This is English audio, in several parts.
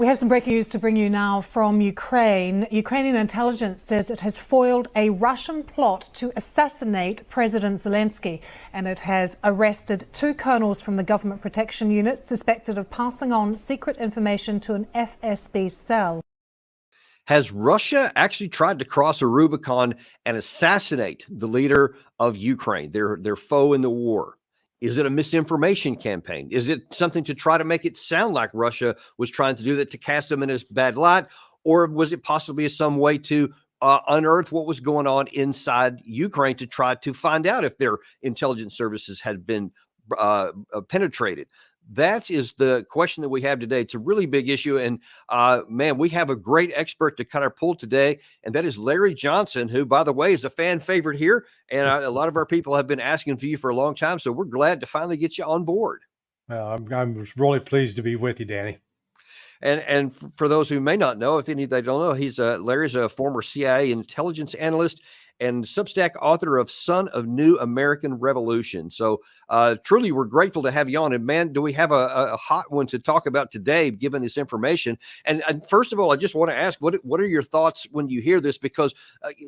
We have some breaking news to bring you now from Ukraine. Ukrainian intelligence says it has foiled a Russian plot to assassinate President Zelensky, and it has arrested 2 colonels from the government protection unit suspected of passing on secret information to an FSB cell. Has Russia actually tried to cross a Rubicon and assassinate the leader of Ukraine, their foe in the war? Is it a misinformation campaign? Is it something to try to make it sound like Russia was trying to do that to cast them in a bad light? Or was it possibly some way to unearth what was going on inside Ukraine to try to find out if their intelligence services had been penetrated? That is the question that we have today. It's a really big issue. And man, we have a great expert to cut our pull today. And that is Larry Johnson, who, by the way, is a fan favorite here. And a lot of our people have been asking for you for a long time. So we're glad to finally get you on board. I'm really pleased to be with you, Danny. And for those who may not know, if any they don't know, Larry's a former CIA intelligence analyst and Substack author of Son of New American Revolution. So truly, we're grateful to have you on. And man, do we have a hot one to talk about today, given this information. And first of all, I just want to ask, what are your thoughts when you hear this? Because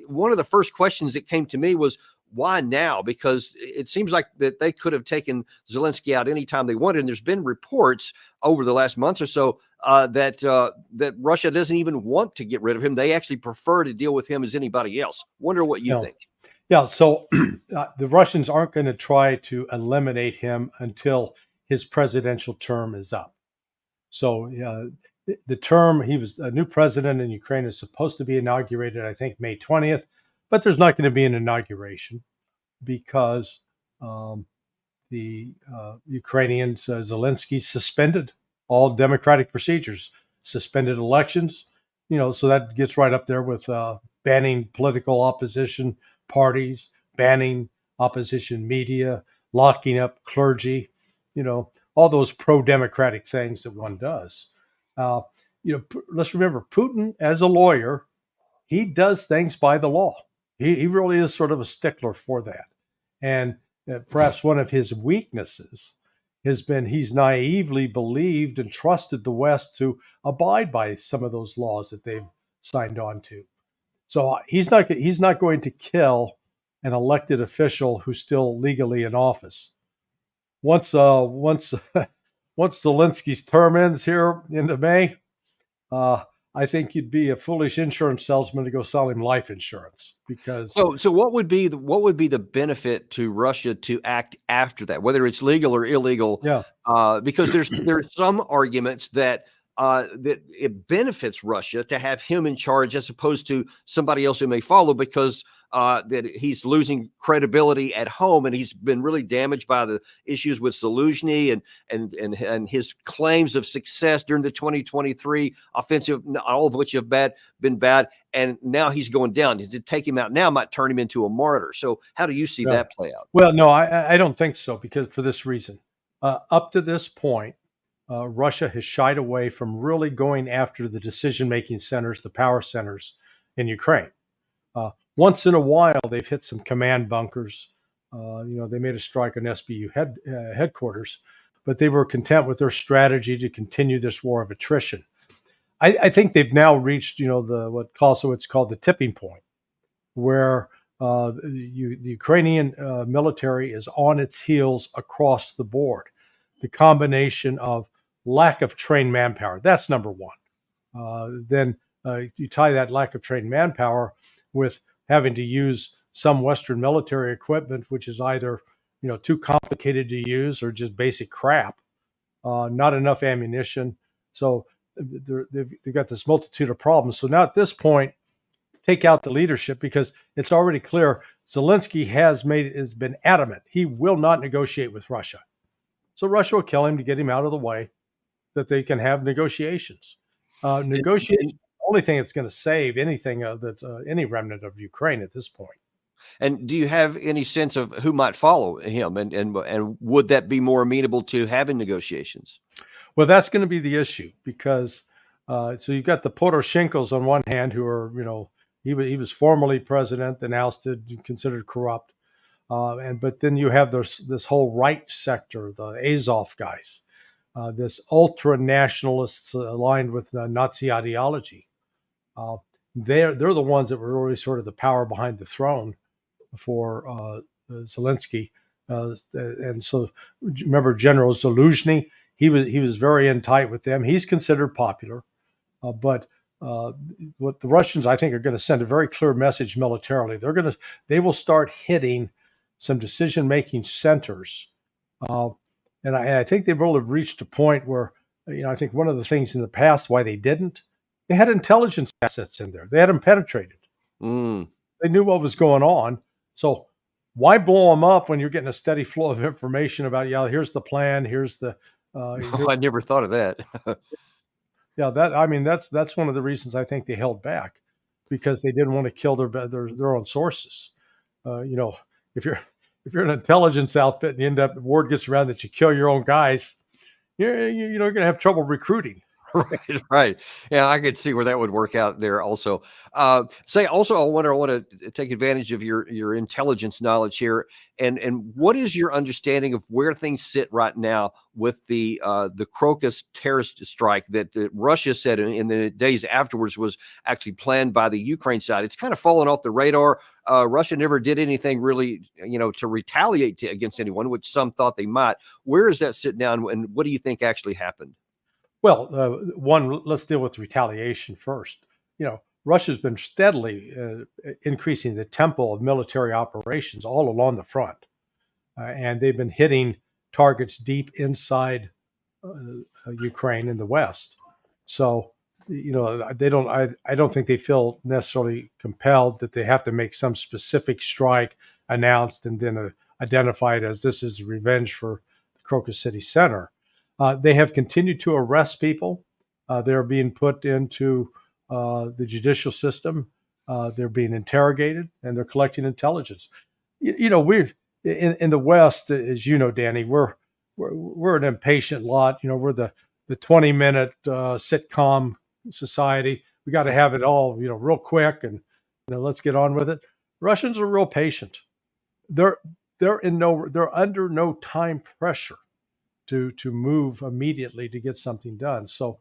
one of the first questions that came to me was, why now? Because it seems like that they could have taken Zelensky out anytime they wanted. And there's been reports over the last months or so that Russia doesn't even want to get rid of him. They actually prefer to deal with him as anybody else. Wonder what you think. Yeah, so the Russians aren't going to try to eliminate him until his presidential term is up. So the term, he was a new president in Ukraine, is supposed to be inaugurated, I think, May 20th. But there's not going to be an inauguration because the Ukrainians, Zelensky, suspended all democratic procedures, suspended elections, so that gets right up there with banning political opposition parties, banning opposition media, locking up clergy, all those pro-democratic things that one does. Let's remember, Putin, as a lawyer, he does things by the law. He really is sort of a stickler for that. And perhaps one of his weaknesses has been he's naively believed and trusted the West to abide by some of those laws that they've signed on to. So he's not going to kill an elected official who's still legally in office. Once Zelensky's term ends here into May, I think you'd be a foolish insurance salesman to go sell him life insurance, because so what would be the benefit to Russia to act after that, whether it's legal or illegal? Yeah. Because there's some arguments that it benefits Russia to have him in charge as opposed to somebody else who may follow, because that he's losing credibility at home, and he's been really damaged by the issues with Zelensky and his claims of success during the 2023 offensive, all of which have been bad, and now he's going down. To take him out now might turn him into a martyr. So how do you see that play out? Well, no, I don't think so, because for this reason, up to this point, Russia has shied away from really going after the decision-making centers, the power centers in Ukraine. Once in a while, they've hit some command bunkers. They made a strike on SBU headquarters, but they were content with their strategy to continue this war of attrition. I think they've now reached, what's called the tipping point, where the Ukrainian military is on its heels across the board. The combination of lack of trained manpower, that's number one. Then you tie that lack of trained manpower with having to use some Western military equipment, which is either too complicated to use or just basic crap, not enough ammunition. So they've got this multitude of problems. So now at this point, take out the leadership, because it's already clear Zelensky has been adamant he will not negotiate with Russia. So Russia will kill him to get him out of the way, that they can have negotiations. Negotiations, the only thing that's going to save anything that's any remnant of Ukraine at this point. And do you have any sense of who might follow him, and would that be more amenable to having negotiations? Well, that's going to be the issue, because so you've got the Poroshenkos on one hand, who are he was formerly president, then ousted, considered corrupt. But then you have this whole right sector, the Azov guys, this ultra nationalists aligned with Nazi ideology. They're the ones that were really sort of the power behind the throne for Zelensky. And so, remember General Zaluzhny? He was very in tight with them. He's considered popular, but what the Russians, I think, are going to send a very clear message militarily. They will start hitting some decision-making centers, and I think they've really reached a point where, I think one of the things in the past why they didn't, they had intelligence assets in there. They had them penetrated. Mm. They knew what was going on. So why blow them up when you're getting a steady flow of information about, here's the plan, here's the. I never thought of that. Yeah, that's one of the reasons I think they held back, because they didn't want to kill their own sources. If you're an intelligence outfit and word gets around that you kill your own guys, you're going to have trouble recruiting. Right. Yeah, I could see where that would work out there also. I want to take advantage of your intelligence knowledge here. And what is your understanding of where things sit right now with the Crocus terrorist strike that Russia said in the days afterwards was actually planned by the Ukraine side? It's kind of fallen off the radar. Russia never did anything really, to retaliate against anyone, which some thought they might. Where is that sitting down, and what do you think actually happened? Well, let's deal with retaliation first. Russia's been steadily increasing the tempo of military operations all along the front, and they've been hitting targets deep inside Ukraine in the west. So, they don't. I don't think they feel necessarily compelled that they have to make some specific strike announced and then identified as this is revenge for the Crocus City Center. They have continued to arrest people. They're being put into the judicial system. They're being interrogated, and they're collecting intelligence. We're in the West, as you know, Danny. We're an impatient lot. We're the 20-minute sitcom society. We got to have it all, real quick, and let's get on with it. Russians are real patient. They're under no time pressure to move immediately to get something done. So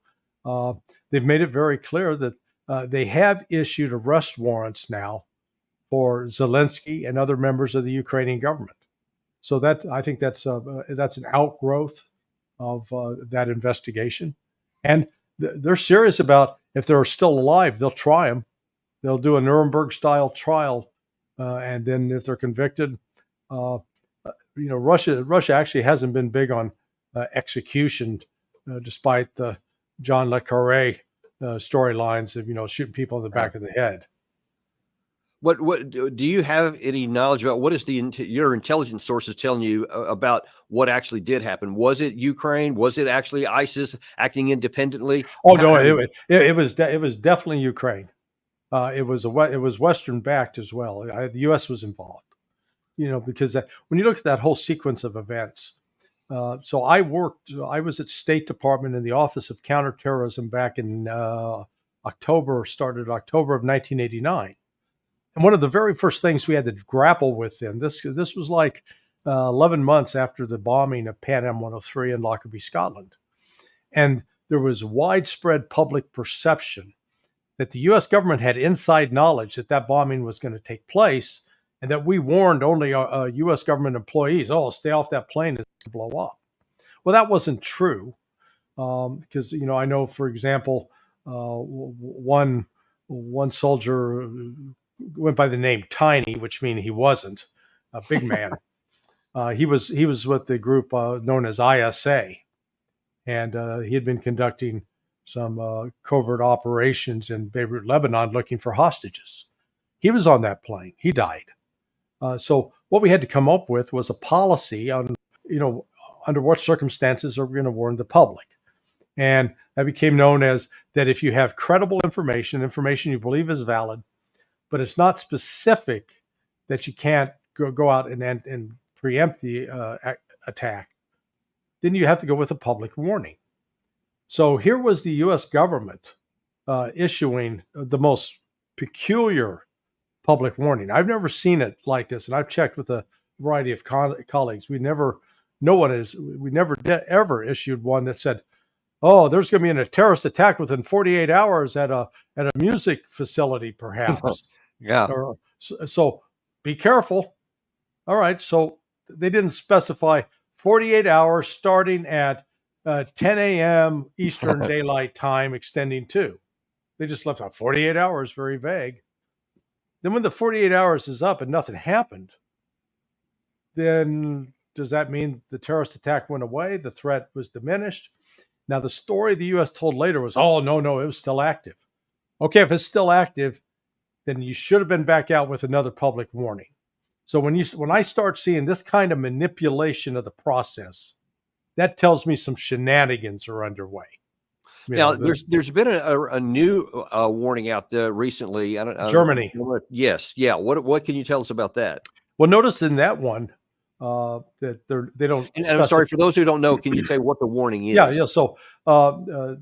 they've made it very clear that they have issued arrest warrants now for Zelensky and other members of the Ukrainian government. So I think that's an outgrowth of that investigation, and they're serious about if they're still alive, they'll try them. They'll do a Nuremberg-style trial, and then if they're convicted, Russia actually hasn't been big on execution, despite the John le Carré storylines of shooting people in the back of the head. What do you have any knowledge about? What is your intelligence sources telling you about what actually did happen? Was it Ukraine? Was it actually ISIS acting independently? Oh no, it was definitely Ukraine. It was Western backed as well. The U.S. was involved. Because when you look at that whole sequence of events. So I was at State Department in the Office of Counterterrorism back in October of 1989. And one of the very first things we had to grapple with then, this was like 11 months after the bombing of Pan Am 103 in Lockerbie, Scotland. And there was widespread public perception that the U.S. government had inside knowledge that bombing was going to take place, and that we warned only U.S. government employees, stay off that plane, it's going to blow up. Well, that wasn't true, because, I know, for example, one soldier went by the name Tiny, which means he wasn't a big man. He was with the group known as ISA, and he had been conducting some covert operations in Beirut, Lebanon, looking for hostages. He was on that plane. He died. So what we had to come up with was a policy on, under what circumstances are we going to warn the public. And that became known as that if you have credible information you believe is valid, but it's not specific, that you can't go out and preempt the attack, then you have to go with a public warning. So here was the U.S. government issuing the most peculiar public warning. I've never seen it like this, and I've checked with a variety of colleagues. We never we never ever issued one that said, oh, there's going to be a terrorist attack within 48 hours at a music facility, perhaps. Yeah. Or, so be careful. All right. So they didn't specify 48 hours starting at 10 a.m. Eastern Daylight Time, extending to. They just left out 48 hours, very vague. Then when the 48 hours is up and nothing happened, then does that mean the terrorist attack went away? The threat was diminished? Now, the story the U.S. told later was, oh, no, it was still active. Okay, if it's still active, then you should have been back out with another public warning. So when I start seeing this kind of manipulation of the process, that tells me some shenanigans are underway. Now, there's been a new warning out there recently. Germany. Yes. Yeah. What can you tell us about that? Well, notice in that one that they don't. And I'm sorry, for those who don't know, can you say what the warning is? Yeah. So the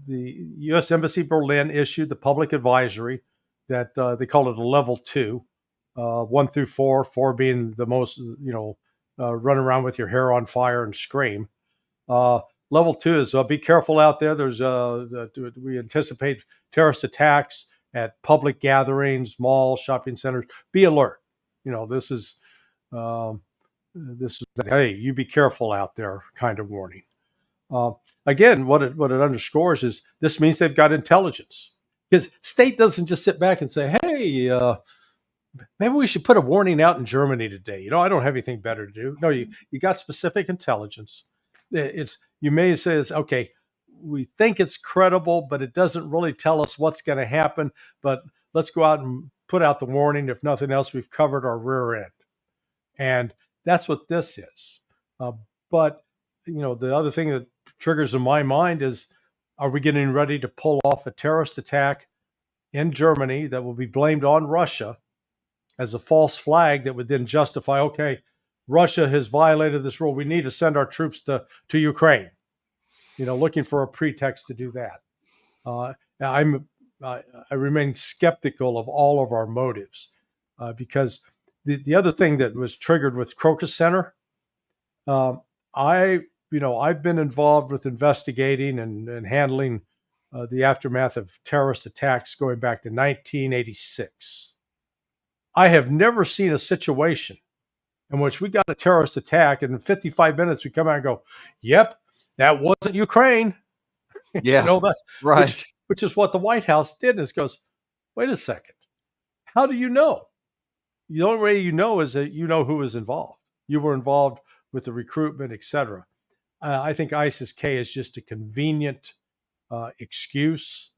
U.S. Embassy Berlin issued the public advisory that they call it a level 2, 1 through 4, 4 being the most, run around with your hair on fire and scream. Level 2 is be careful out there. We anticipate terrorist attacks at public gatherings, malls, shopping centers. Be alert. This is hey, you be careful out there kind of warning. Again, what it underscores is this means they've got intelligence, because state doesn't just sit back and say, hey, maybe we should put a warning out in Germany today. I don't have anything better to do. No, you got specific intelligence. You may say, okay, we think it's credible, but it doesn't really tell us what's going to happen. But let's go out and put out the warning. If nothing else, we've covered our rear end. And that's what this is. But the other thing that triggers in my mind is, are we getting ready to pull off a terrorist attack in Germany that will be blamed on Russia as a false flag that would then justify, okay, Russia has violated this rule. We need to send our troops to Ukraine, looking for a pretext to do that. I remain skeptical of all of our motives because the other thing that was triggered with Crocus Center, I've been involved with investigating and handling the aftermath of terrorist attacks going back to 1986. I have never seen a situation in which we got a terrorist attack and in 55 minutes we come out and go, yep, that wasn't Ukraine. Yeah, that, right. Which is what the White House did, is goes, wait a second. How do you know? The only way you know is that you know who was involved. You were involved with the recruitment, etc. I think ISIS-K is just a convenient excuse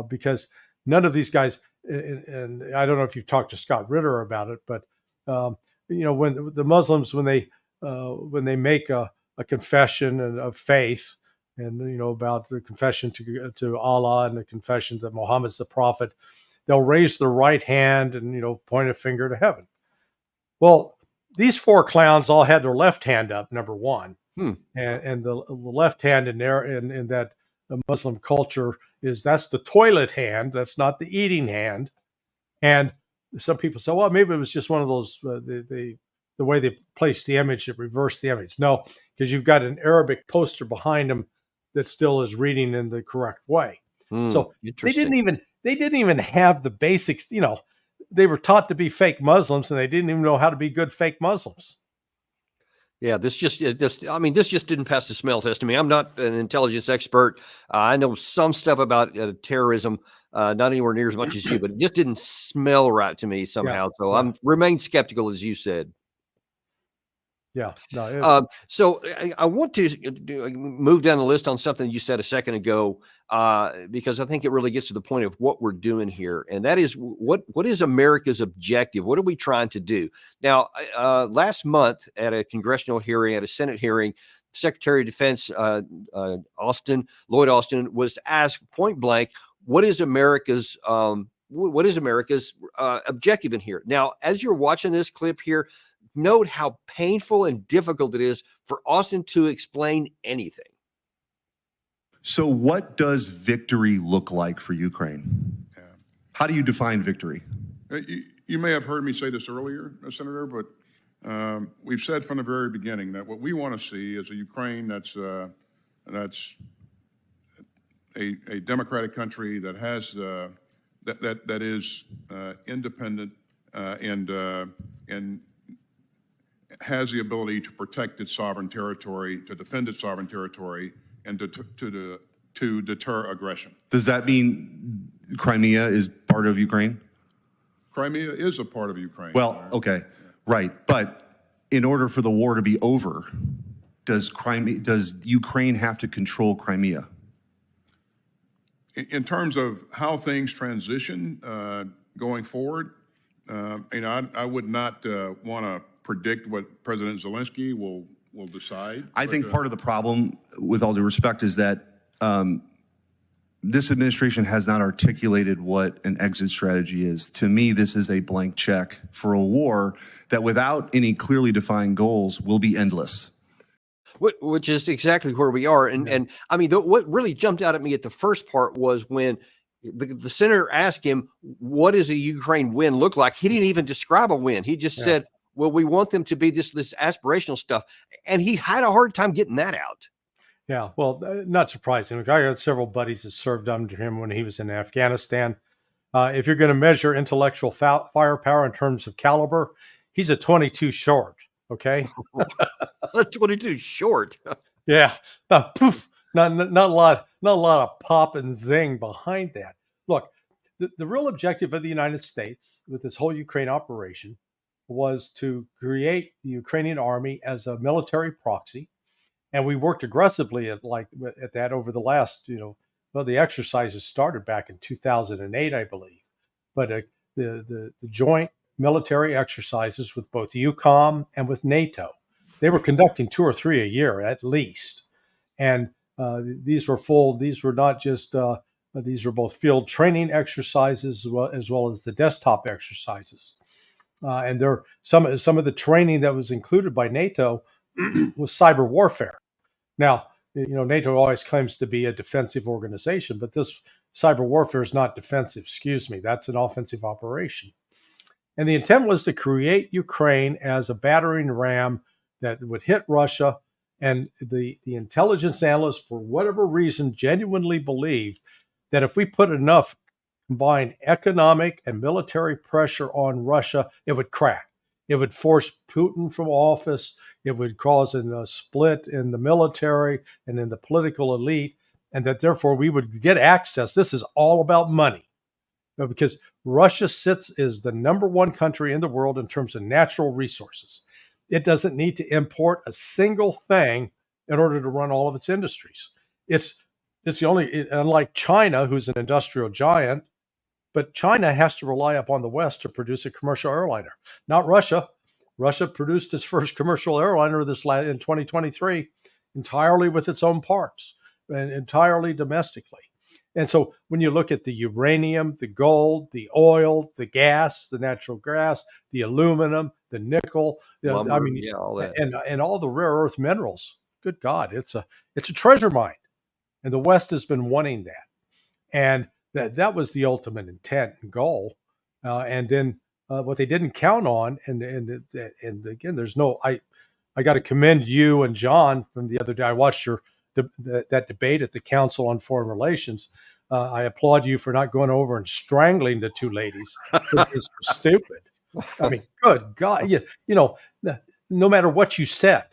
because none of these guys, and I don't know if you've talked to Scott Ritter about it, but when the Muslims, when they make a confession of faith, and about the confession to Allah and the confession that Muhammad's the prophet, they'll raise their right hand and point a finger to heaven. Well, these 4 clowns all had their left hand up, number one, and the left hand in there in that Muslim culture that's the toilet hand. That's not the eating hand. And some people say, well, maybe it was just one of those the way they placed the image, it reversed the image. No, because you've got an Arabic poster behind them that still is reading in the correct way. So they didn't even have the basics. They were taught to be fake Muslims, and they didn't even know how to be good fake Muslims. Yeah, this just didn't pass the smell test to me. I'm not an intelligence expert. I know some stuff about terrorism, not anywhere near as much as you, but it just didn't smell right to me somehow. Yeah, so I'm remain skeptical, as you said. Yeah. No, so I want to move down the list on something you said a second ago, because I think it really gets to the point of what we're doing here. And that is what is America's objective? What are we trying to do? Now, last month at a congressional hearing, at a Senate hearing, Secretary of Defense Lloyd Austin was asked point blank, what is America's objective in here? Now, as you're watching this clip here, note how painful and difficult it is for Austin to explain anything. So what does victory look like for Ukraine? Yeah. How do you define victory? You may have heard me say this earlier, Senator, but We've said from the very beginning that what we want to see is a Ukraine that's a democratic country that has that is independent and has the ability to protect its sovereign territory, to defend its sovereign territory, and to deter aggression. Does that mean Crimea is part of Ukraine? Crimea is a part of Ukraine. Well, okay, right. But in order for the war to be over, does Ukraine have to control Crimea? In terms of how things transition going forward, I would not want to predict what President Zelensky will decide. I think part of the problem, with all due respect, is that this administration has not articulated what an exit strategy is. To me, this is a blank check for a war that, without any clearly defined goals, will be endless. Which is exactly where we are. And I mean, what really jumped out at me at the first part was when the senator asked him, what does a Ukraine win look like? He didn't even describe a win. He just said, well, we want them to be this aspirational stuff. And he had a hard time getting that out. Yeah, well, not surprising. I got several buddies that served under him when he was in Afghanistan. If you're going to measure intellectual firepower in terms of caliber, he's a 22 short. Okay, 22 short. Yeah, poof. Not a lot of pop and zing behind that. Look, the real objective of the United States with this whole Ukraine operation was to create the Ukrainian army as a military proxy. And we worked aggressively at that over the last, the exercises started back in 2008, I believe. But the joint military exercises with both EUCOM and with NATO, they were conducting 2 or 3 a year at least. And these were not just, these were both field training exercises as well as the desktop exercises. And some of the training that was included by NATO was cyber warfare. Now, NATO always claims to be a defensive organization, but this cyber warfare is not defensive. Excuse me, that's an offensive operation. And the intent was to create Ukraine as a battering ram that would hit Russia. And the intelligence analysts, for whatever reason, genuinely believed that if we put enough combined economic and military pressure on Russia, it would crack. It would force Putin from office. It would cause a split in the military and in the political elite, and that therefore we would get access. This is all about money, because Russia is the #1 country in the world in terms of natural resources. It doesn't need to import a single thing in order to run all of its industries. It's the only, unlike China, who's an industrial giant, but China has to rely upon the West to produce a commercial airliner, not Russia. Russia produced its first commercial airliner in 2023 entirely with its own parts and entirely domestically. And so when you look at the uranium, the gold, the oil, the gas, the natural gas, the aluminum, the nickel, Lumber, all that. and all the rare earth minerals, good God, it's a treasure mine. And the West has been wanting that. And that was the ultimate intent and goal. And then what they didn't count on, and again, there's no, I got to commend you and John from the other day. I watched that debate at the Council on Foreign Relations. I applaud you for not going over and strangling the two ladies. It's stupid. I mean, good God, no matter what you said,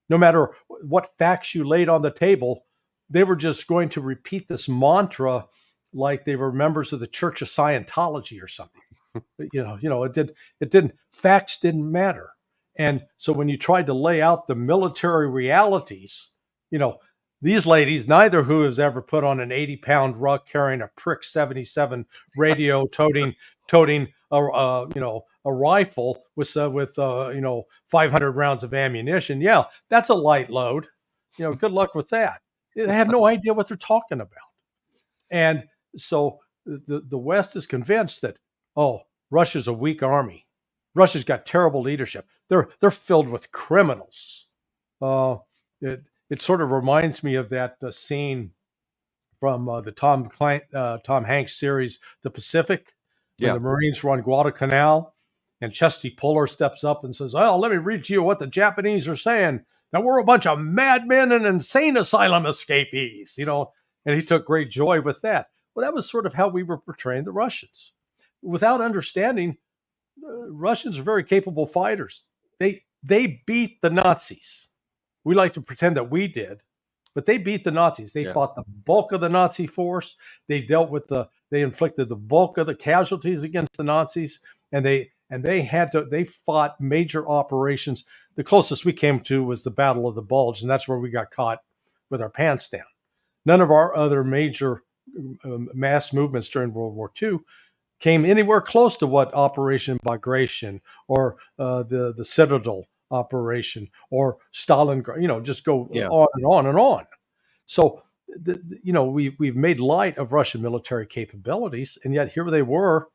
no matter what facts you laid on the table, they were just going to repeat this mantra like they were members of the Church of Scientology or something. Facts didn't matter. And so when you tried to lay out the military realities, these ladies, neither who has ever put on an 80-pound ruck carrying a prick 77 radio, toting a rifle with 500 rounds of ammunition. Yeah, that's a light load. Good luck with that. They have no idea what they're talking about. And so the West is convinced that, Russia's a weak army. Russia's got terrible leadership. They're filled with criminals. It sort of reminds me of that scene from the Tom Hanks series, The Pacific, when the Marines were on Guadalcanal, And Chesty Puller steps up and says, "Well, let me read to you what the Japanese are saying, that we're a bunch of madmen and insane asylum escapees," and he took great joy with that. Well, that was sort of how we were portraying the Russians. Without understanding, Russians are very capable fighters. They beat the Nazis. We like to pretend that we did, but they beat the Nazis. They fought the bulk of the Nazi force. They inflicted the bulk of the casualties against the Nazis, and they fought major operations. The closest we came to was the Battle of the Bulge, and that's where we got caught with our pants down. None of our other major mass movements during World War II came anywhere close to what Operation Bagration or the Citadel operation or Stalingrad, just go on and on and on. So, we've made light of Russian military capabilities, and yet here they were.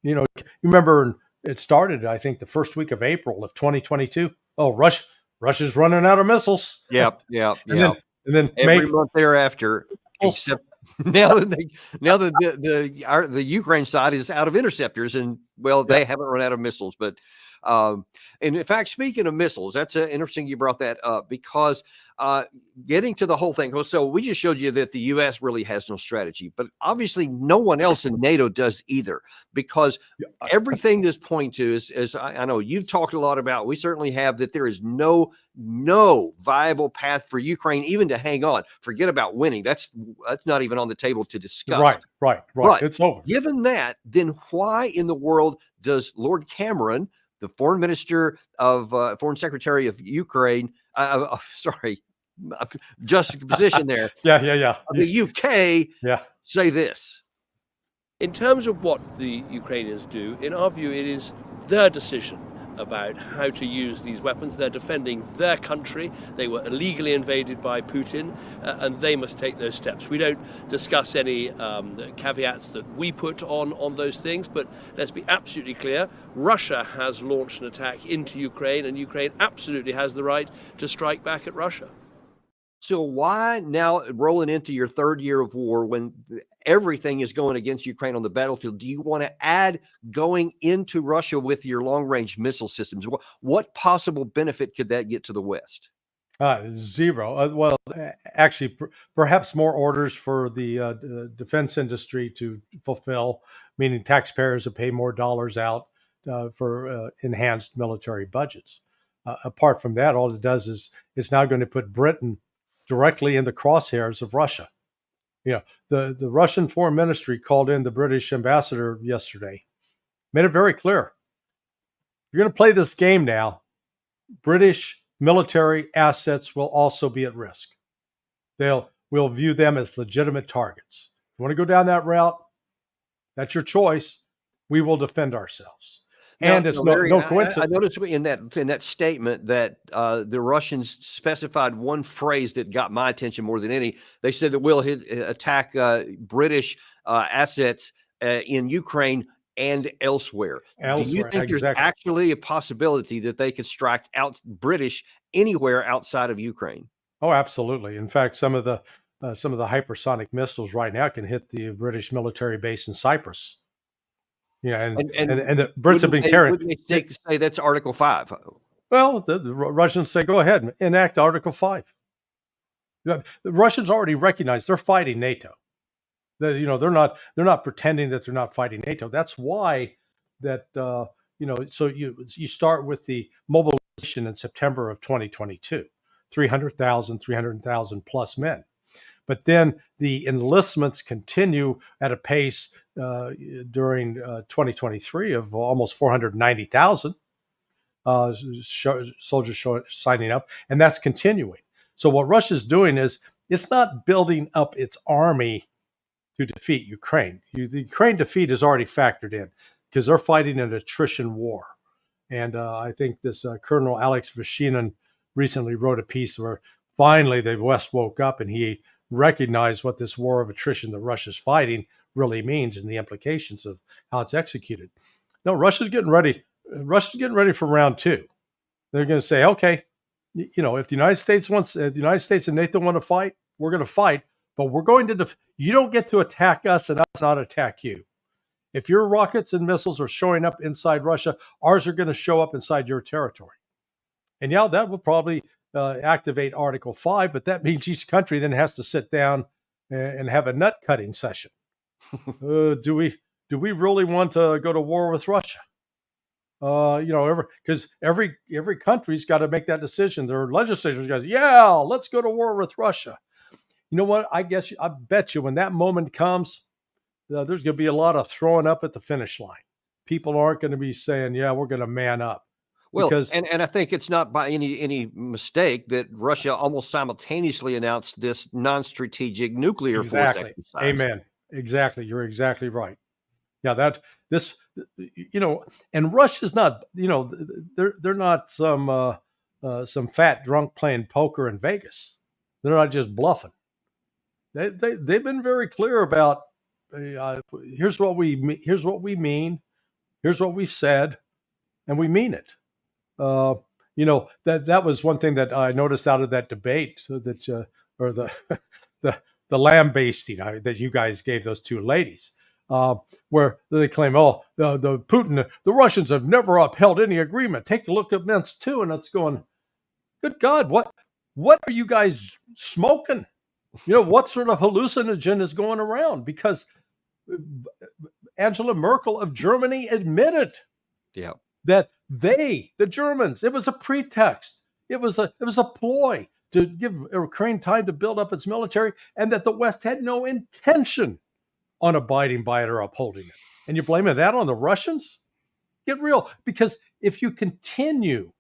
You remember it started, I think, the first week of April of 2022. Oh, Russia's running out of missiles. Yep. And then every month thereafter, except now that the Ukraine side is out of interceptors, and they haven't run out of missiles. But and in fact, speaking of missiles, that's interesting you brought that up, because getting to the whole thing. So we just showed you that the U.S. really has no strategy, but obviously no one else in NATO does either, because everything this points to is I know you've talked a lot about, we certainly have, that there is no viable path for Ukraine even to hang on. Forget about winning. That's not even on the table to discuss. Right. But it's over. Given that, then why in the world does Lord Cameron, the foreign secretary of Ukraine, juxtaposition there. The UK say this. In terms of what the Ukrainians do, in our view, it is their decision about how to use these weapons. They're defending their country. They were illegally invaded by Putin, and they must take those steps. We don't discuss any caveats that we put on those things, but let's be absolutely clear. Russia has launched an attack into Ukraine, and Ukraine absolutely has the right to strike back at Russia. So why now, rolling into your third year of war, when everything is going against Ukraine on the battlefield, do you want to add going into Russia with your long-range missile systems? What possible benefit could that get to the West? Zero. Actually, perhaps more orders for the defense industry to fulfill, meaning taxpayers will pay more dollars out for enhanced military budgets. Apart from that, all it does is it's now going to put Britain directly in the crosshairs of Russia. The Russian foreign ministry called in the British ambassador yesterday, made it very clear. You're going to play this game now. British military assets will also be at risk. We'll view them as legitimate targets. If you want to go down that route, that's your choice. We will defend ourselves. And it's no coincidence. I noticed in that statement that the Russians specified one phrase that got my attention more than any. They said that we'll attack British assets in Ukraine and elsewhere. Do you think there's actually a possibility that they could strike out British anywhere outside of Ukraine? Oh, absolutely. In fact, some of the hypersonic missiles right now can hit the British military base in Cyprus. And the Brits have been carrying. Wouldn't they say that's Article 5? Well, the Russians say, go ahead and enact Article 5. The Russians already recognize they're fighting NATO. They're not pretending that they're not fighting NATO. That's why so you start with the mobilization in September of 2022, 300,000 plus men. But then the enlistments continue at a pace during 2023 of almost 490,000 soldiers signing up, and that's continuing. So what Russia's doing is it's not building up its army to defeat Ukraine. The Ukraine defeat is already factored in because they're fighting an attrition war. And I think this Colonel Alex Vashinin recently wrote a piece where finally the West woke up and he recognized what this war of attrition that Russia's fighting really means and the implications of how it's executed. No, Russia's getting ready. Russia's getting ready for round two. They're going to say, okay, if the United States and NATO want to fight, we're going to fight, but we're going to. You don't get to attack us and us not attack you. If your rockets and missiles are showing up inside Russia, ours are going to show up inside your territory. And yeah, that will probably activate Article 5, but that means each country then has to sit down and have a nut cutting session. Do we really want to go to war with Russia? Because every country's got to make that decision. Their legislators guys, yeah, let's go to war with Russia. You know what? I bet you when that moment comes, there's going to be a lot of throwing up at the finish line. People aren't going to be saying, yeah, we're going to man up. Well, Because, and I think it's not by any mistake that Russia almost simultaneously announced this non-strategic nuclear force exactly. exercise. Amen. Exactly. You're exactly right. Yeah, and Russia's not, they're not some fat drunk playing poker in Vegas. They're not just bluffing. They've been very clear about here's what we mean, here's what we said, and we mean it. That was one thing that I noticed out of that debate, so that or the the lambasting that you guys gave those two ladies, where they claim, the Putin, the Russians have never upheld any agreement. Take a look at Minsk too, and it's going, good God, what are you guys smoking? What sort of hallucinogen is going around? Because Angela Merkel of Germany admitted that the Germans, it was a pretext. It was a ploy to give Ukraine time to build up its military, and that the West had no intention on abiding by it or upholding it. And you're blaming that on the Russians? Get real. Because if you continue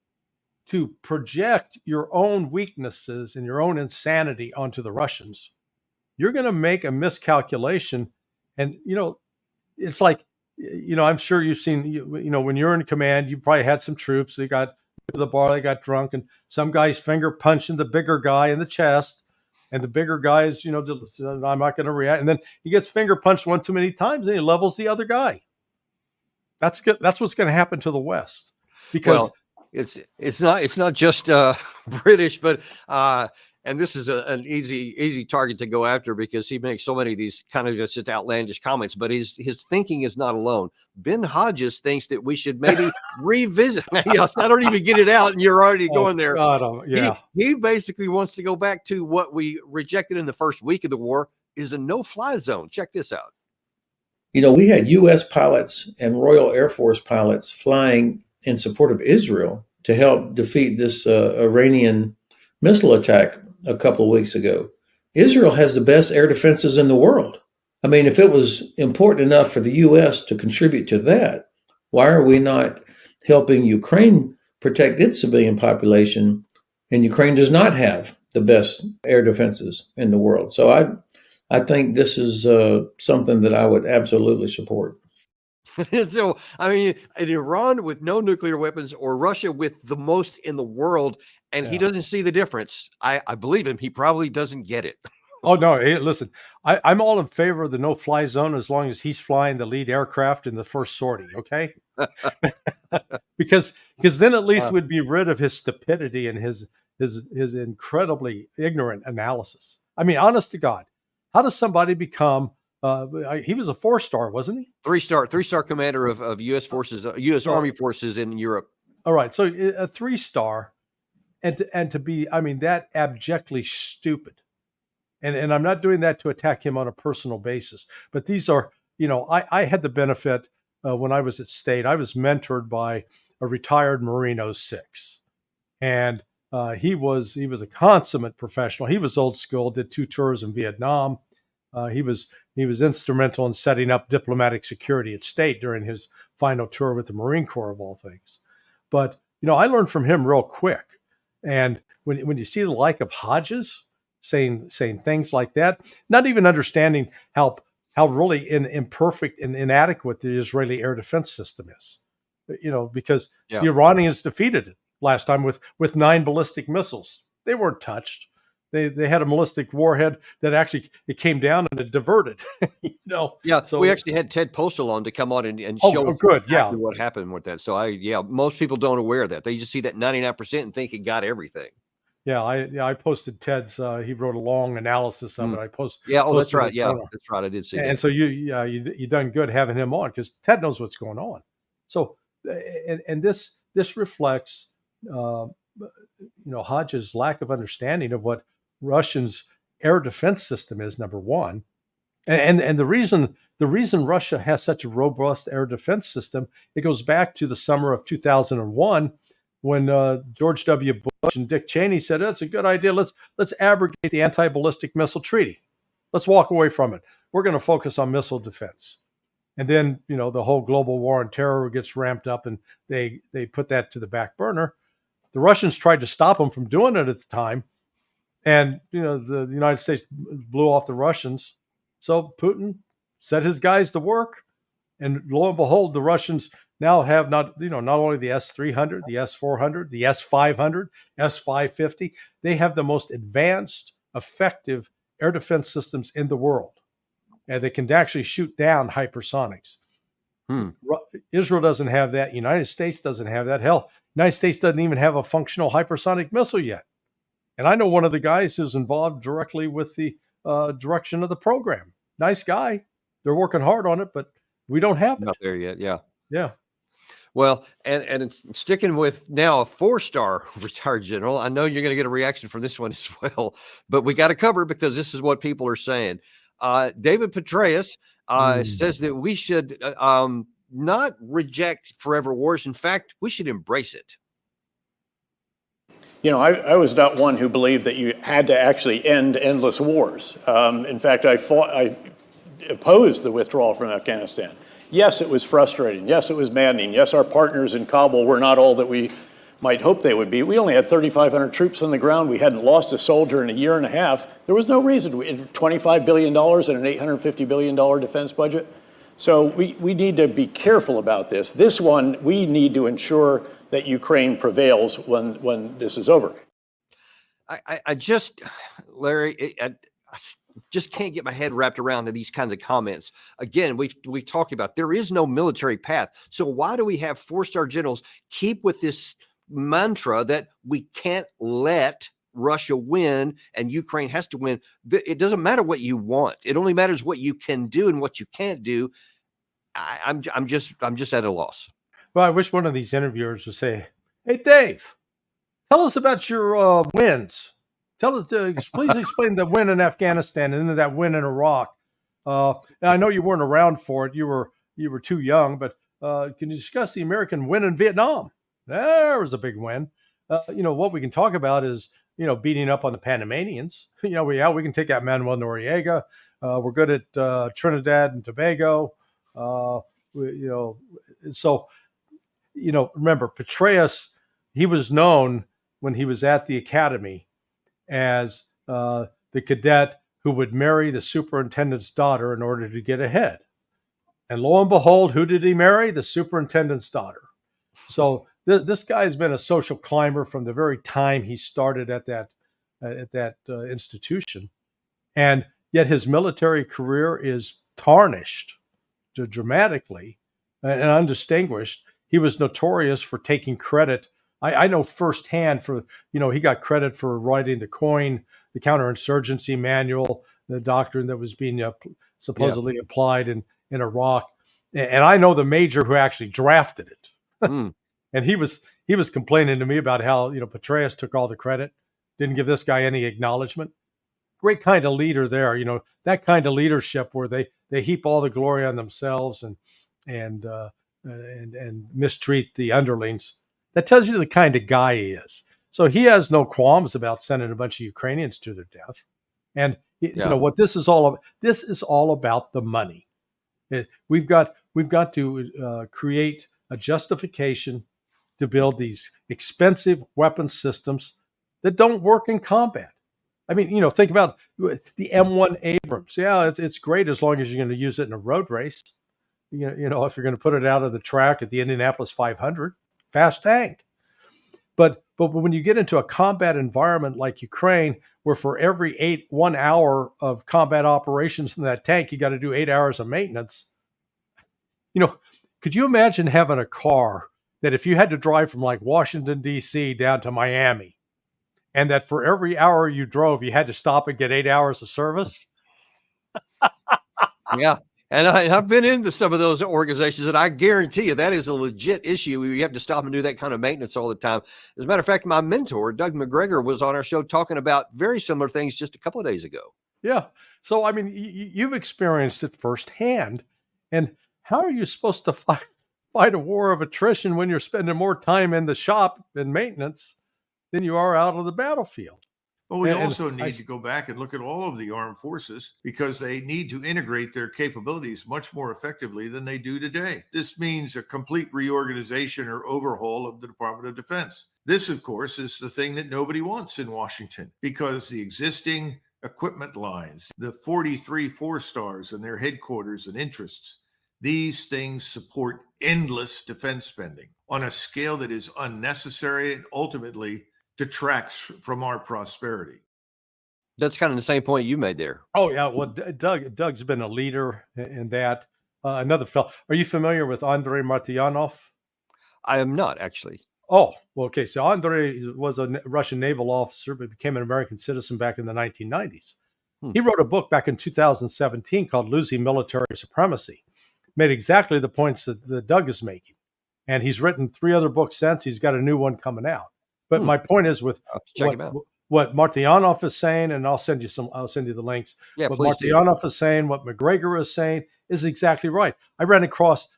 to project your own weaknesses and your own insanity onto the Russians, you're going to make a miscalculation. And, it's like, I'm sure you've seen, when you're in command, you probably had some troops. They got to the bar, they got drunk, and some guy's finger punching the bigger guy in the chest. And the bigger guy is, I'm not going to react. And then he gets finger punched one too many times and he levels the other guy. That's good. That's what's going to happen to the West. Because it's not just British, but and this is an easy target to go after because he makes so many of these kind of just outlandish comments. But his thinking is not alone. Ben Hodges thinks that we should maybe revisit. Yes, I don't even get it out, and you're already going there. God, yeah, he basically wants to go back to what we rejected in the first week of the war: is a no-fly zone. Check this out. We had U.S. pilots and Royal Air Force pilots flying in support of Israel to help defeat this Iranian missile attack a couple of weeks ago. Israel has the best air defenses in the world. I mean, if it was important enough for the U.S. to contribute to that, why are we not helping Ukraine protect its civilian population? And Ukraine does not have the best air defenses in the world. So I think this is something that I would absolutely support. So, I mean, in Iran with no nuclear weapons or Russia with the most in the world, and he doesn't see the difference. I believe him. He probably doesn't get it. Oh, no. Hey, listen, I'm all in favor of the no-fly zone as long as he's flying the lead aircraft in the first sortie, okay? because then at least we'd be rid of his stupidity and his incredibly ignorant analysis. I mean, honest to God, how does somebody become he was a 4-star, wasn't he? 3-star commander of U.S. forces, U.S. Army forces in Europe. All right, so a 3-star, and to be, I mean, that abjectly stupid. And I'm not doing that to attack him on a personal basis, but these are, I had the benefit when I was at State. I was mentored by a retired Marine 06, and he was a consummate professional. He was old school, did 2 tours in Vietnam. He was instrumental in setting up diplomatic security at State during his final tour with the Marine Corps, of all things. But I learned from him real quick. And when you see the like of Hodges saying things like that, not even understanding how really imperfect and inadequate the Israeli air defense system is, because the Iranians defeated it last time with 9 ballistic missiles. They weren't touched. They had a ballistic warhead that actually it came down and it diverted. Yeah. So we actually had Ted Postal on to come on and show us exactly what happened with that. So most people don't aware of that. They just see that 99% and think it got everything. Yeah, I posted Ted's. He wrote a long analysis of it. I Yeah. Oh, that's posted right. it. Yeah, So, that's right. I did see and that. so you done good having him on because Ted knows what's going on. So, and this reflects, Hodge's lack of understanding of what Russians' air defense system is. Number one, and the reason Russia has such a robust air defense system, it goes back to the summer of 2001 when George W. Bush and Dick Cheney said that's a good idea. Let's abrogate the anti-ballistic missile treaty. Let's walk away from it. We're going to focus on missile defense. And then the whole global war on terror gets ramped up, and they put that to the back burner. The Russians tried to stop them from doing it at the time, and the United States blew off the Russians. So Putin set his guys to work, and lo and behold, the Russians now have not only the S-300, the S-400, the S-500, S-550. They have the most advanced, effective air defense systems in the world, and they can actually shoot down hypersonics. Israel doesn't have that. United States doesn't have that. Hell, United States doesn't even have a functional hypersonic missile yet. And I know one of the guys who's involved directly with the direction of the program. Nice guy. They're working hard on it, but we don't have it. Not there yet. Yeah. Yeah. Well, and it's sticking with now a 4-star retired general. I know you're going to get a reaction from this one as well, but we got to cover it because this is what people are saying. David Petraeus says that we should not reject forever wars. In fact, we should embrace it. I was not one who believed that you had to actually end endless wars. In fact, I opposed the withdrawal from Afghanistan. Yes, it was frustrating. Yes, it was maddening. Yes, our partners in Kabul were not all that we might hope they would be. We only had 3,500 troops on the ground. We hadn't lost a soldier in a year and a half. There was no reason. $25 billion and an $850 billion defense budget. So we need to be careful about this. This one, we need to ensure that Ukraine prevails when this is over. I just, Larry, I just can't get my head wrapped around to these kinds of comments. Again, we've talked about there is no military path. So why do we have 4-star generals keep with this mantra that we can't let Russia win and Ukraine has to win? It doesn't matter what you want. It only matters what you can do and what you can't do. I'm just at a loss. Well, I wish one of these interviewers would say, "Hey, Dave, tell us about your wins. Tell us, please explain the win in Afghanistan and then that win in Iraq. And I know you weren't around for it; you were too young. But can you discuss the American win in Vietnam? There was a big win. What we can talk about is beating up on the Panamanians. We can take out Manuel Noriega. We're good at Trinidad and Tobago. Remember Petraeus. He was known when he was at the academy as the cadet who would marry the superintendent's daughter in order to get ahead. And lo and behold, who did he marry? The superintendent's daughter. So this guy's been a social climber from the very time he started at that institution. And yet his military career is tarnished dramatically and undistinguished. He was notorious for taking credit. I know firsthand he got credit for writing the counterinsurgency manual, the doctrine that was being supposedly applied in Iraq. And I know the major who actually drafted it. And he was complaining to me about how, Petraeus took all the credit, didn't give this guy any acknowledgement. Great kind of leader there, that kind of leadership where they heap all the glory on themselves and mistreat the underlings. That tells you the kind of guy he is. So he has no qualms about sending a bunch of Ukrainians to their death. And what this is all about. This is all about the money. We've got to create a justification to build these expensive weapon systems that don't work in combat. I mean, think about the M1 Abrams. Yeah, it's great as long as you're going to use it in a road race. If you're going to put it out of the track at the Indianapolis 500, fast tank. But when you get into a combat environment like Ukraine, where for every 1 hour of combat operations in that tank, you got to do 8 hours of maintenance. Could you imagine having a car that if you had to drive from like Washington, D.C. down to Miami, and that for every hour you drove, you had to stop and get 8 hours of service. Yeah. And I've been into some of those organizations, and I guarantee you that is a legit issue. You have to stop and do that kind of maintenance all the time. As a matter of fact, my mentor, Doug McGregor, was on our show talking about very similar things just a couple of days ago. Yeah. So, I mean, you've experienced it firsthand. And how are you supposed to fight a war of attrition when you're spending more time in the shop and maintenance than you are out on the battlefield? But we And also need to go back and look at all of the armed forces because they need to integrate their capabilities much more effectively than they do today. This means a complete reorganization or overhaul of the Department of Defense. This, of course, is the thing that nobody wants in Washington because the existing equipment lines, the 43 4-stars and their headquarters and interests, these things support endless defense spending on a scale that is unnecessary and ultimately detracts from our prosperity. That's kind of the same point you made there. Oh yeah, well, Doug's been a leader in that. Another fellow. Are you familiar with Andrei Martyanov? I am not, actually. Oh, well, okay. So Andrei was a Russian naval officer, but became an American citizen back in the 1990s. He wrote a book back in 2017 called "Losing Military Supremacy." Made exactly the points that Doug is making, and he's written 3 other books since. He's got a new one coming out. But my point is with what Martyanov is saying, and I'll send you the links. Yeah, what please Martyanov is saying, what McGregor is saying is exactly right. I ran across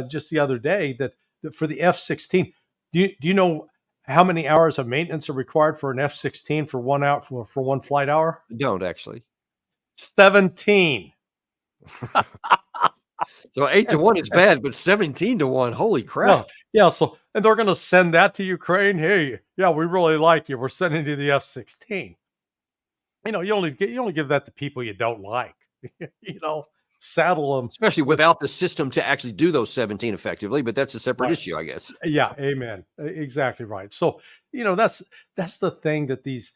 just the other day that for the F-16, do you know how many hours of maintenance are required for an F-16 for 1 hour for 1 flight hour? I don't actually. 17. So 8 to 1 is bad, but 17 to 1, holy crap! Yeah. So, and they're going to send that to Ukraine. Hey, yeah, we really like you. We're sending you the F-16. You know, you only give that to people you don't like. Saddle them, especially without the system to actually do those 17 effectively. But that's a separate issue, I guess. Yeah, amen. Exactly right. So, that's the thing that these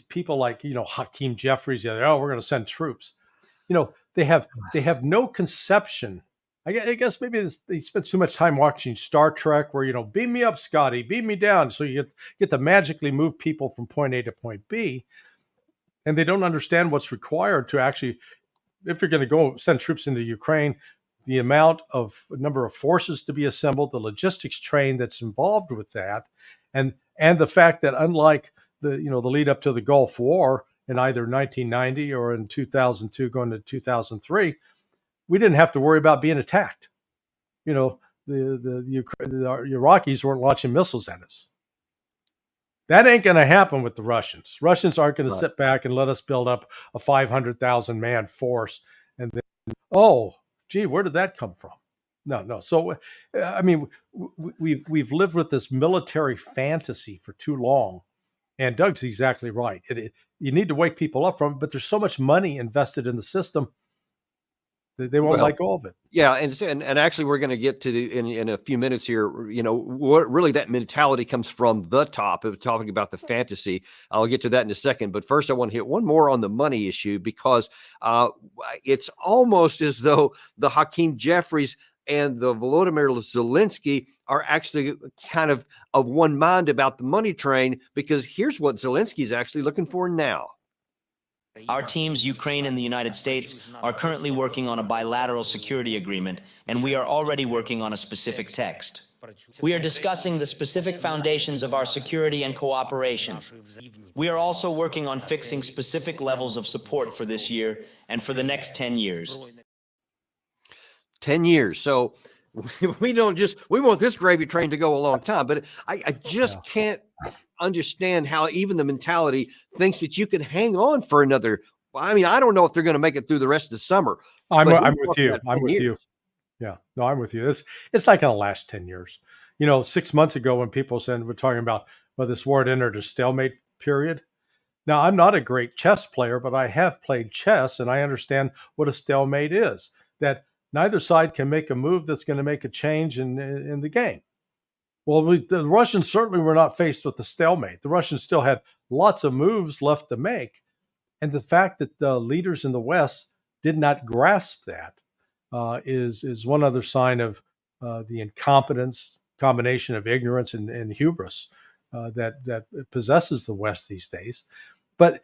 people like Hakeem Jeffries, we're going to send troops. They have no conception. I guess maybe they spend too much time watching Star Trek where, beam me up, Scotty, beam me down. So you get to magically move people from point A to point B. And they don't understand what's required to actually, if you're going to go send troops into Ukraine, the number of forces to be assembled, the logistics train that's involved with that. And the fact that unlike the lead up to the Gulf War in either 1990 or in 2002 going to 2003, we didn't have to worry about being attacked. The Iraqis weren't launching missiles at us. That ain't going to happen with the Russians. Russians aren't going to sit back and let us build up a 500,000 man force and then, oh, gee, where did that come from? No. So, I mean, we've lived with this military fantasy for too long. And Doug's exactly right. You need to wake people up from it, but there's so much money invested in the system that they won't let go of it. Yeah, and actually, we're going to get to in a few minutes here. What really that mentality comes from the top of talking about the fantasy. I'll get to that in a second, but first, I want to hit one more on the money issue because it's almost as though the Hakeem Jeffries and the Volodymyr Zelensky are actually kind of one mind about the money train, because here's what Zelensky is actually looking for now. Our teams, Ukraine and the United States, are currently working on a bilateral security agreement, and we are already working on a specific text. We are discussing the specific foundations of our security and cooperation. We are also working on fixing specific levels of support for this year and for the next 10 years. 10 years. So we want this gravy train to go a long time, but I just can't understand how even the mentality thinks that you can hang on for another. I mean, I don't know if they're going to make it through the rest of the summer. I'm with you. Yeah, no, I'm with you. It's not going to last 10 years. 6 months ago when people said we're talking about this war had entered a stalemate period. Now, I'm not a great chess player, but I have played chess and I understand what a stalemate is, that neither side can make a move that's going to make a change in the game. Well, the Russians certainly were not faced with the stalemate. The Russians still had lots of moves left to make. And the fact that the leaders in the West did not grasp that is one other sign of the incompetence, combination of ignorance and hubris that possesses the West these days. But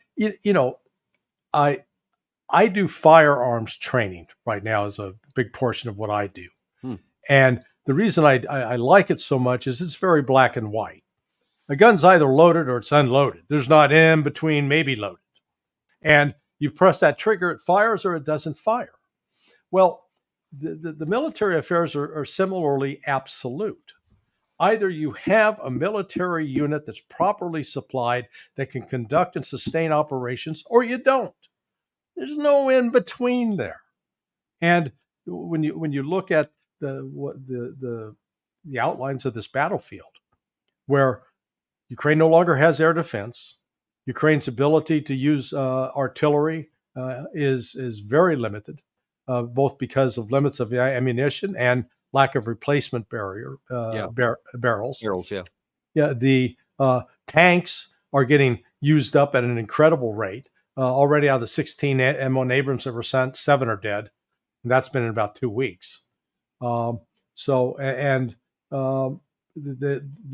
I do firearms training right now as a big portion of what I do. And the reason I like it so much is it's very black and white. A gun's either loaded or it's unloaded. There's not in between, maybe loaded. And you press that trigger, it fires or it doesn't fire. Well, the military affairs are similarly absolute. Either you have a military unit that's properly supplied that can conduct and sustain operations, or you don't. There's no in between there. And when you look at the outlines of this battlefield, where Ukraine no longer has air defense, Ukraine's ability to use artillery is very limited, both because of limits of ammunition and lack of replacement barrels. Barrels, yeah. Yeah, the tanks are getting used up at an incredible rate. Already out of the 16 M1 Abrams that were sent, 7 are dead. And that's been in about 2 weeks. The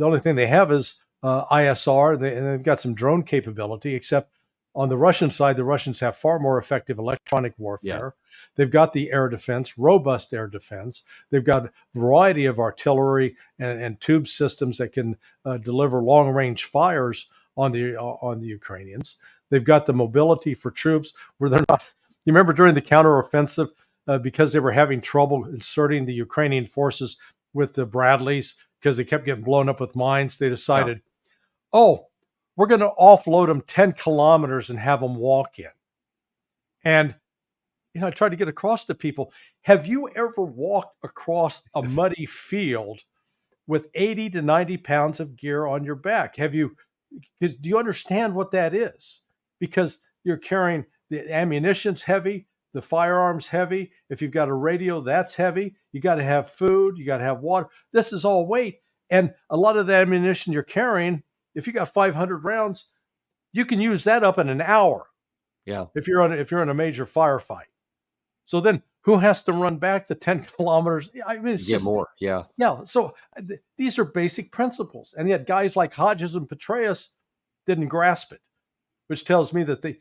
only thing they have is ISR, and they've got some drone capability, except on the Russian side, the Russians have far more effective electronic warfare. Yeah. They've got the air defense, robust air defense. They've got a variety of artillery and tube systems that can deliver long-range fires on the Ukrainians. They've got the mobility for troops where they're not. You remember during the counteroffensive, because they were having trouble inserting the Ukrainian forces with the Bradleys because they kept getting blown up with mines, they decided, we're going to offload them 10 kilometers and have them walk in. And I tried to get across to people, have you ever walked across a muddy field with 80 to 90 pounds of gear on your back? Do you understand what that is? Because you're carrying the ammunition's heavy, the firearms heavy. If you've got a radio, that's heavy. You got to have food. You got to have water. This is all weight. And a lot of the ammunition you're carrying, if you got 500 rounds, you can use that up in an hour. Yeah. If you're in a major firefight. So then who has to run back the 10 kilometers? I mean, it's just more. Yeah. Yeah. So these are basic principles. And yet guys like Hodges and Petraeus didn't grasp it, which tells me that they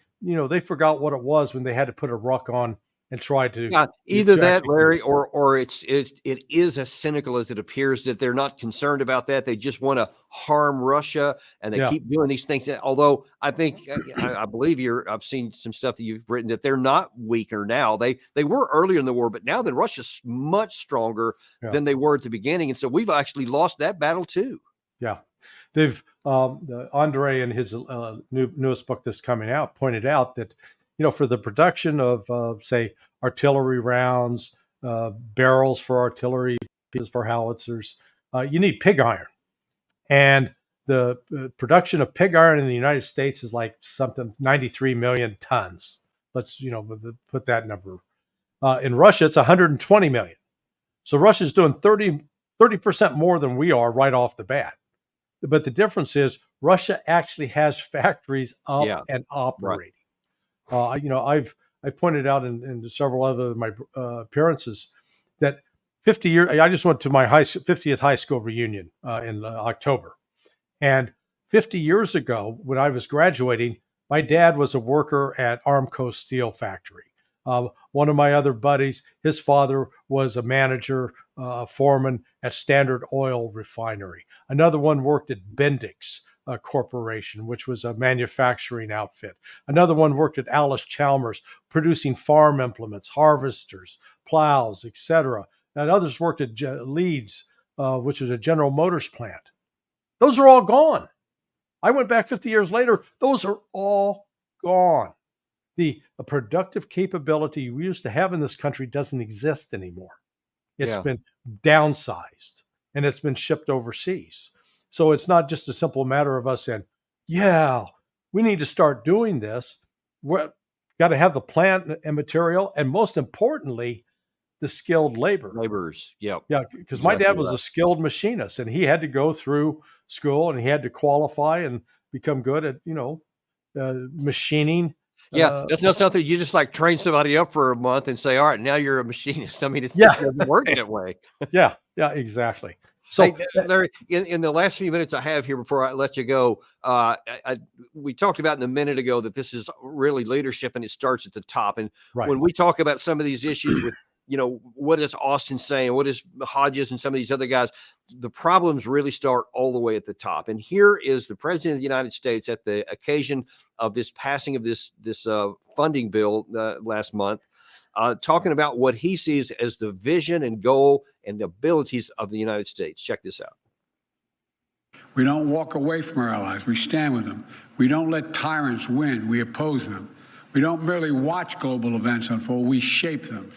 forgot what it was when they had to put a ruck on and try to. Yeah, either that, Larry, or it is as cynical as it appears, that they're not concerned about that. They just want to harm Russia, and they keep doing these things. Although I think, I believe I've seen some stuff that you've written that they're not weaker now. They were earlier in the war, but now that Russia's much stronger than they were at the beginning, and so we've actually lost that battle too. Yeah. They've Andre in his newest book that's coming out pointed out that for the production of say artillery rounds, barrels for artillery, pieces for howitzers, you need pig iron, and the production of pig iron in the United States is like something 93 million tons. Let's put that number. In Russia, it's 120 million. So Russia's doing 30% more than we are right off the bat. But the difference is Russia actually has factories up and operating. Right. I've pointed out in several other of my appearances that 50 years. I just went to my 50th high school reunion in October, and 50 years ago, when I was graduating, my dad was a worker at Armco Steel Factory. One of my other buddies, his father was a manager, foreman at Standard Oil Refinery. Another one worked at Bendix Corporation, which was a manufacturing outfit. Another one worked at Alice Chalmers, producing farm implements, harvesters, plows, etc. And others worked at Leeds, which was a General Motors plant. Those are all gone. I went back 50 years later. Those are all gone. The productive capability we used to have in this country doesn't exist anymore. It's been downsized and it's been shipped overseas. So it's not just a simple matter of us saying, we need to start doing this. We've got to have the plant and material, and most importantly, the skilled laborers. Yeah, because my dad was a skilled machinist, and he had to go through school and he had to qualify and become good at machining. Yeah, that's not something you just like train somebody up for a month and say, all right, now you're a machinist. I mean, it doesn't work that way. Yeah, exactly. So Hey, Larry, in the last few minutes I have here before I let you go, we talked about in a minute ago that this is really leadership and it starts at the top. And right. when we talk about some of these issues with, what is Austin saying? What is Hodges and some of these other guys? The problems really start all the way at the top. And here is the president of the United States at the occasion of this passing of this funding bill last month, talking about what he sees as the vision and goal and the abilities of the United States. Check this out. We don't walk away from our allies. We stand with them. We don't let tyrants win. We oppose them. We don't merely watch global events unfold. We shape them.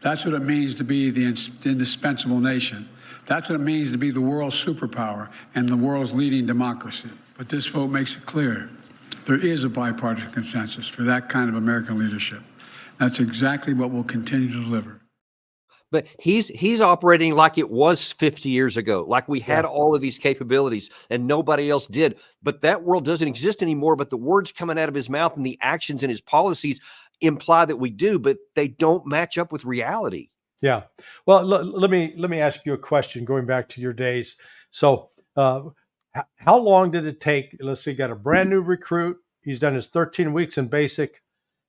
That's what it means to be the indispensable nation. That's what it means to be the world's superpower and the world's leading democracy. But this vote makes it clear there is a bipartisan consensus for that kind of American leadership. That's exactly what we'll continue to deliver. But he's operating like it was 50 years ago, like we had all of these capabilities and nobody else did. But that world doesn't exist anymore. But the words coming out of his mouth and the actions and his policies imply that we do, but they don't match up with reality. Yeah. Well, let me ask you a question going back to your days. So how long did it take? Let's say you got a brand new recruit. He's done his 13 weeks in basic,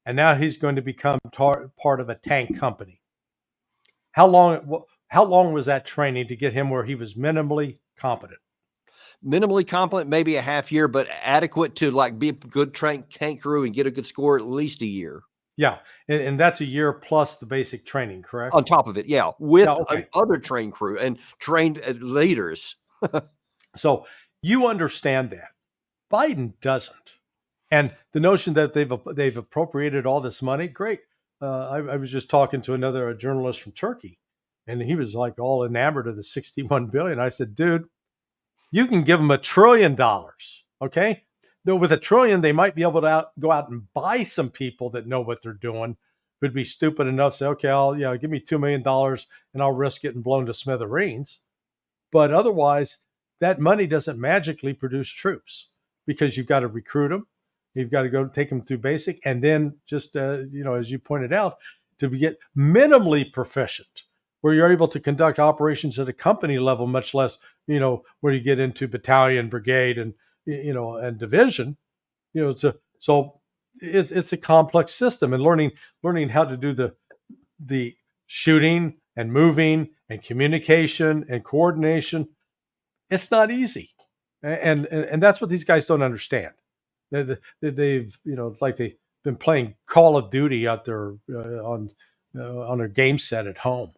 and now he's going to become part of a tank company. How long was that training to get him where he was minimally competent? Minimally competent, maybe a half year, but adequate to like be a good tank crew and get a good score at least a year. Yeah, and that's a year plus the basic training, correct? On top of it, yeah, with okay. Other trained crew and trained leaders. So you understand that. Biden doesn't. And the notion that they've appropriated all this money, great. I was just talking to another journalist from Turkey, and he was like all enamored of the $61 billion. I said, dude, you can give them $1 trillion, okay? Though with $1 trillion, they might be able to go out and buy some people that know what they're doing, who'd be stupid enough to say, okay, give me $2 million and I'll risk getting blown to smithereens. But otherwise, that money doesn't magically produce troops because you've got to recruit them. You've got to go take them through basic. And then just, as you pointed out, to get minimally proficient where you're able to conduct operations at a company level, much less, where you get into battalion, brigade, and division, so it's a complex system, and learning how to do the shooting and moving and communication and coordination. It's not easy. And that's what these guys don't understand. They've it's like they've been playing Call of Duty out there on their game set at home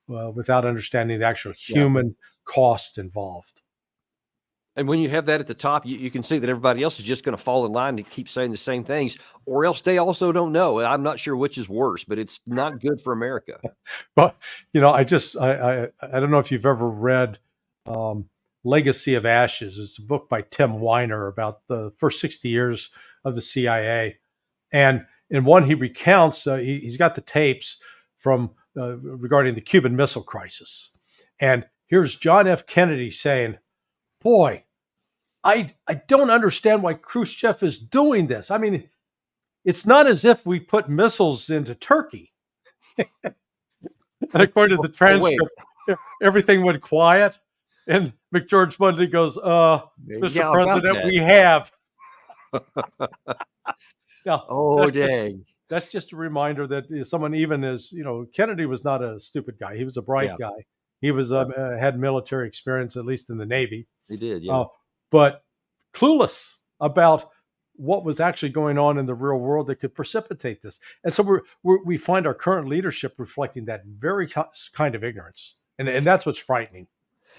without understanding the actual human cost involved. And when you have that at the top, you can see that everybody else is just going to fall in line and keep saying the same things, or else they also don't know. I'm not sure which is worse, but it's not good for America. But, I don't know if you've ever read Legacy of Ashes. It's a book by Tim Weiner about the first 60 years of the CIA. And in one, he recounts, he's got the tapes from regarding the Cuban Missile Crisis. And here's John F. Kennedy saying, boy, I don't understand why Khrushchev is doing this. I mean, it's not as if we put missiles into Turkey. And according to the transcript, everything went quiet. And McGeorge Bundy goes, Mr. President, we have. Now, dang. That's just a reminder that someone even as, Kennedy was not a stupid guy. He was a bright guy. He was had military experience, at least in the Navy. He did, yeah. But clueless about what was actually going on in the real world that could precipitate this. And so we find our current leadership reflecting that very kind of ignorance. And that's what's frightening.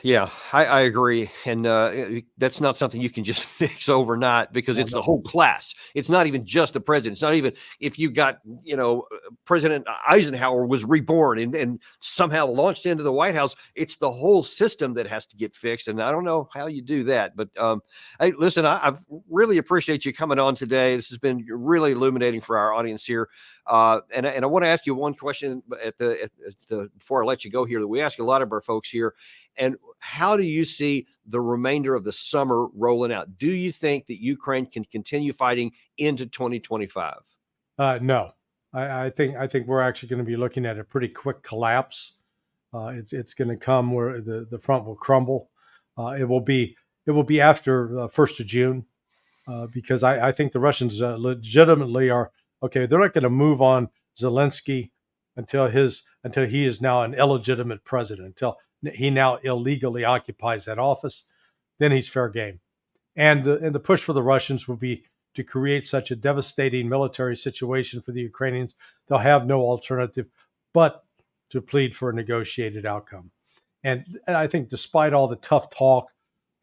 Yeah, I agree. And that's not something you can just fix overnight because it's the whole class. It's not even just the president. It's not even if you got, President Eisenhower was reborn and somehow launched into the White House. It's the whole system that has to get fixed. And I don't know how you do that. But hey, listen, I really appreciate you coming on today. This has been really illuminating for our audience here. And I want to ask you one question before I let you go here that we ask a lot of our folks here. And how do you see the remainder of the summer rolling out? Do you think that Ukraine can continue fighting into 2025? No, I think we're actually going to be looking at a pretty quick collapse. It's going to come where the front will crumble. It will be after 1st of June, because I think the Russians legitimately are okay. They're not going to move on Zelensky until he is now an illegitimate president, until he now illegally occupies that office. Then he's fair game. And the push for the Russians will be to create such a devastating military situation for the Ukrainians. They'll have no alternative but to plead for a negotiated outcome. And I think despite all the tough talk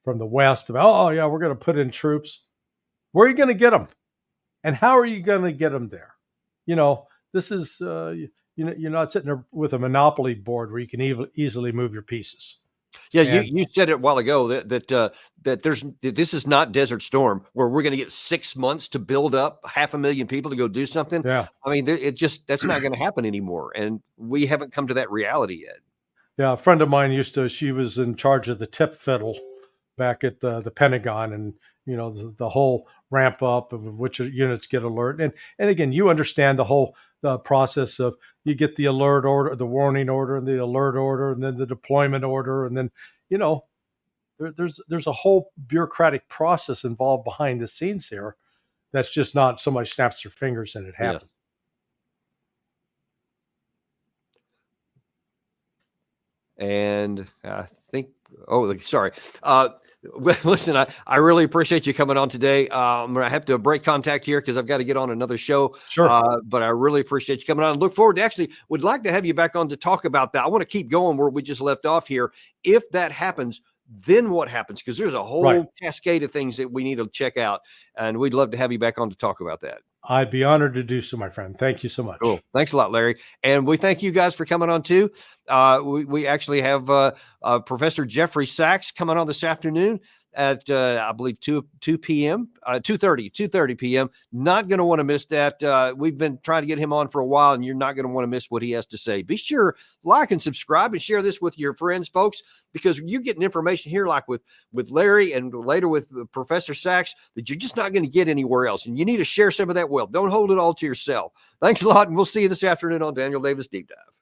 from the West about, oh, yeah, we're going to put in troops, where are you going to get them? And how are you going to get them there? This is, you're not sitting there with a monopoly board where you can easily move your pieces. Yeah, you said it a while ago that this is not Desert Storm where we're going to get 6 months to build up 500,000 people to go do something. Yeah, I mean, that's not going to happen anymore, and we haven't come to that reality yet. Yeah, a friend of mine she was in charge of the tip fiddle back at the Pentagon, and the whole ramp up of which units get alert, and again, you understand the whole process of you get the alert order, the warning order, and the alert order, and then the deployment order, and then there's a whole bureaucratic process involved behind the scenes here. That's just not somebody snaps their fingers and it happens. Yes. And I think, sorry. Listen, I really appreciate you coming on today. I'm going to have to break contact here because I've got to get on another show. Sure. But I really appreciate you coming on. Look forward to would like to have you back on to talk about that. I want to keep going where we just left off here. If that happens, then what happens? Because there's a whole cascade of things that we need to check out. And we'd love to have you back on to talk about that. I'd be honored to do so, my friend. Thank you so much. Cool. Thanks a lot, Larry. And we thank you guys for coming on too. We actually have Professor Jeffrey Sachs coming on this afternoon at I believe 2 p.m. 2:30 p.m. Not going to want to miss that. We've been trying to get him on for a while, and you're not going to want to miss what he has to say. Be sure like and subscribe and share this with your friends, folks, because you're getting information here like with Larry and later with Professor Sachs that you're just not going to get anywhere else. And you need to share some of that wealth. Don't hold it all to yourself. Thanks a lot, and we'll see you this afternoon on Daniel Davis Deep Dive.